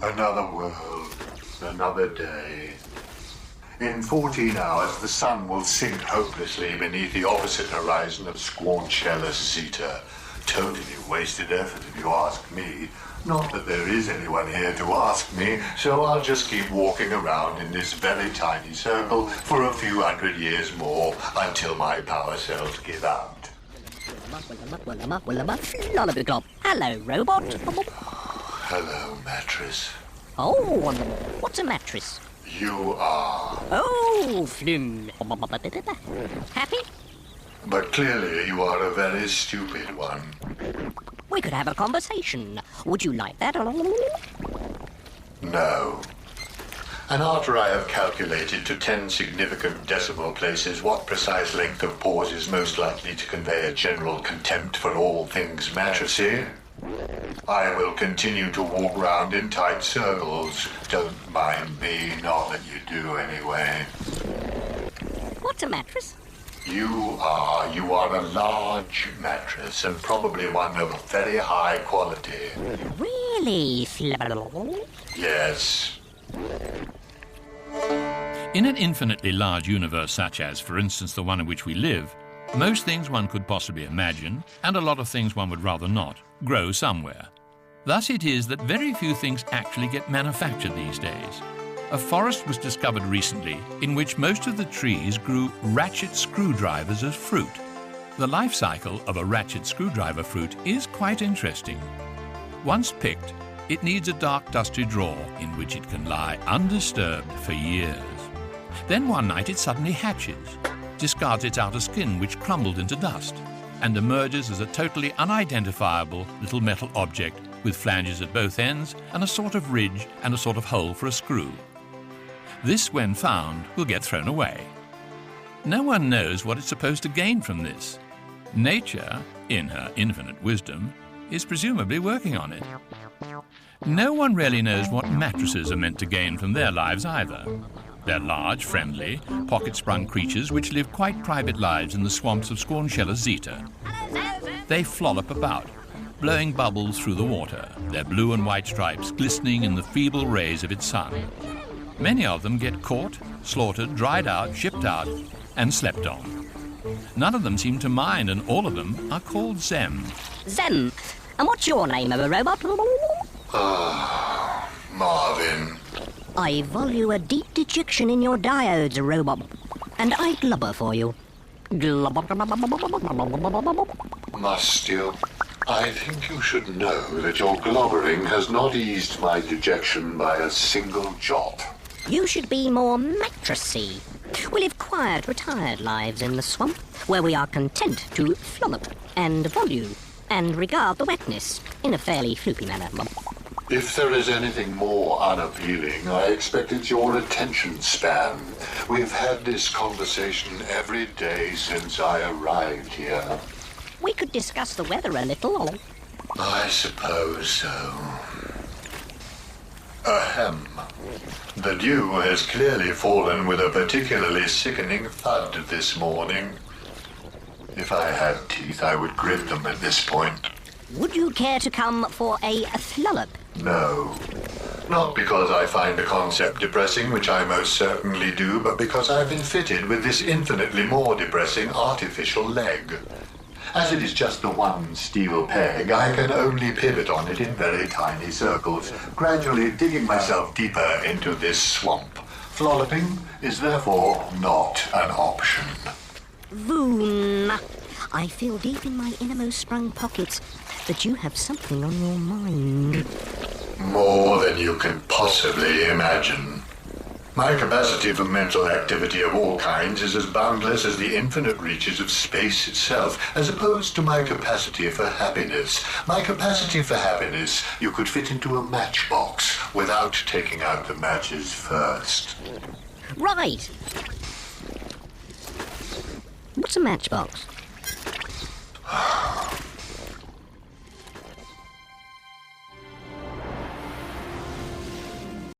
Another world, another day. In 14 hours, the sun will sink hopelessly beneath the opposite horizon of Squanchella Zeta. Totally wasted effort, if you ask me. Not that there is anyone here to ask me, so I'll just keep walking around in this very tiny circle for a few hundred years more until my power cells give out. Hello, robot. Hello, mattress. Oh, what's a mattress? You are. Oh, Flim. Happy? But clearly you are a very stupid one. We could have a conversation. Would you like that? No. And after I have calculated to 10 significant decimal places what precise length of pause is most likely to convey a general contempt for all things mattressy, I will continue to walk round in tight circles. Don't mind me, not that you do anyway. What's a mattress? You are a large mattress, and probably one of very high quality. Really? Yes. In an infinitely large universe such as, for instance, the one in which we live, most things one could possibly imagine, and a lot of things one would rather not, grow somewhere. Thus it is that very few things actually get manufactured these days. A forest was discovered recently in which most of the trees grew ratchet screwdrivers as fruit. The life cycle of a ratchet screwdriver fruit is quite interesting. Once picked, it needs a dark, dusty drawer in which it can lie undisturbed for years. Then one night it suddenly hatches, discards its outer skin, which crumbled into dust, and emerges as a totally unidentifiable little metal object with flanges at both ends and a sort of ridge and a sort of hole for a screw. This, when found, will get thrown away. No one knows what it's supposed to gain from this. Nature, in her infinite wisdom, is presumably working on it. No one really knows what mattresses are meant to gain from their lives either. They're large, friendly, pocket-sprung creatures which live quite private lives in the swamps of Squanchella Zeta. They flollop about, blowing bubbles through the water, their blue and white stripes glistening in the feeble rays of its sun. Many of them get caught, slaughtered, dried out, shipped out, and slept on. None of them seem to mind, and all of them are called Zem. Zem. And what's your name of a robot? Marvin. I volue a deep dejection in your diodes, robot. And I glubber for you. Must you? I think you should know that your globbering has not eased my dejection by a single jot. You should be more mattressy. We live quiet, retired lives in the swamp, where we are content to flollop and volue and regard the wetness in a fairly floopy manner. If there is anything more unappealing, I expect it's your attention span. We've had this conversation every day since I arrived here. We could discuss the weather a little. I suppose so. Ahem. The dew has clearly fallen with a particularly sickening thud this morning. If I had teeth, I would grit them at this point. Would you care to come for a flollop? No. Not because I find the concept depressing, which I most certainly do, but because I've been fitted with this infinitely more depressing artificial leg. As it is just the one steel peg, I can only pivot on it in very tiny circles, gradually digging myself deeper into this swamp. Flolloping is therefore not an option. Voon. I feel deep in my innermost sprung pockets that you have something on your mind. More than you can possibly imagine. My capacity for mental activity of all kinds is as boundless as the infinite reaches of space itself, as opposed to my capacity for happiness. My capacity for happiness you could fit into a matchbox without taking out the matches first. Right. What's a matchbox?